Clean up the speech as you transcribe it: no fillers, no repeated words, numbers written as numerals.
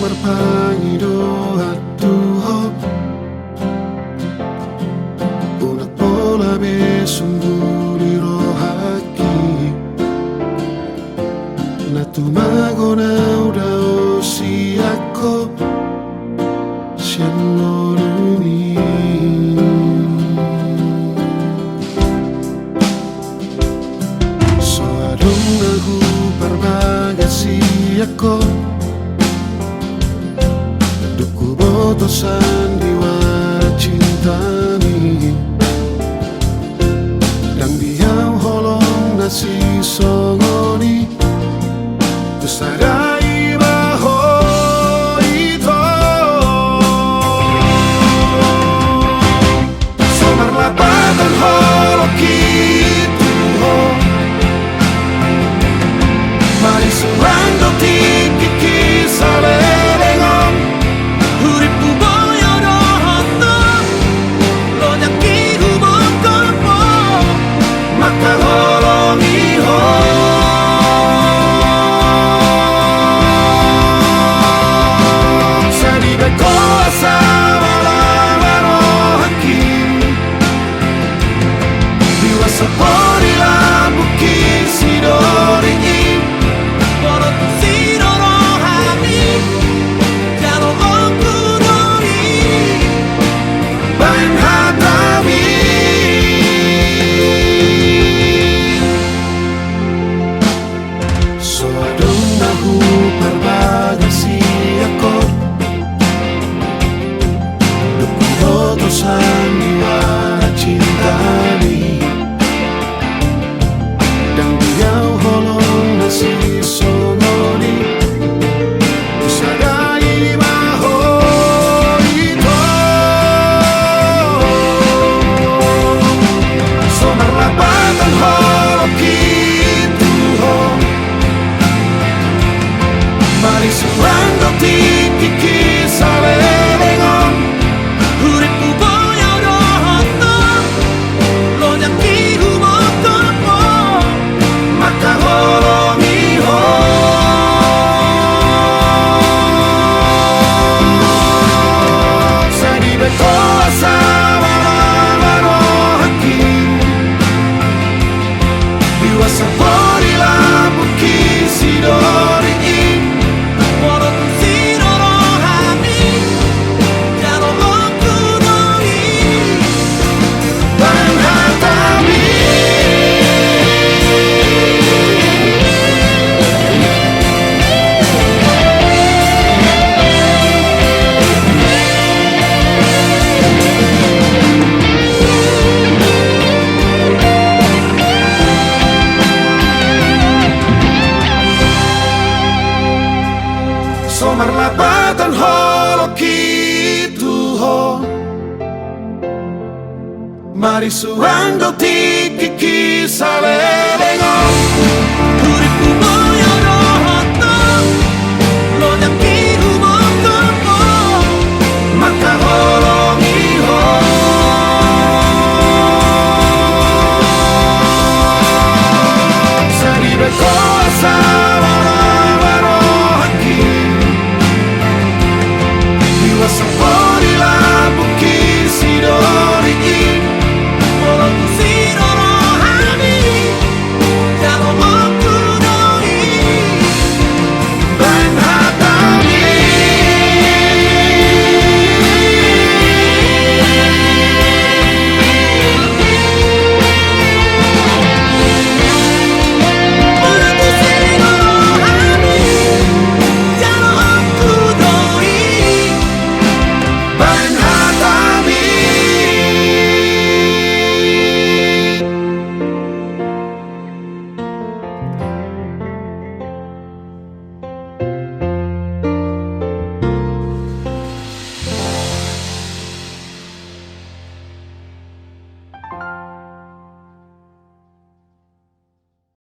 Marpangido at tuhod Unat pola besumbuliro haki Na tumago na udao si ako Siamo lumi So adong aku berbagasi ako Duku botosan diwara cintani Dan biau holong nasi songoni Tusarai baho ito Somar lapatan holong kitu ho Mari surando tiki kisale Somar lapatan holo kitu ho Mari suando tiki kisale lengo Uripu moyo rohoto Lo nyakiru motopo Maka holo miho Saribe kosa Sapori la buchi si dorigi Molo tu si no hami Jalo moku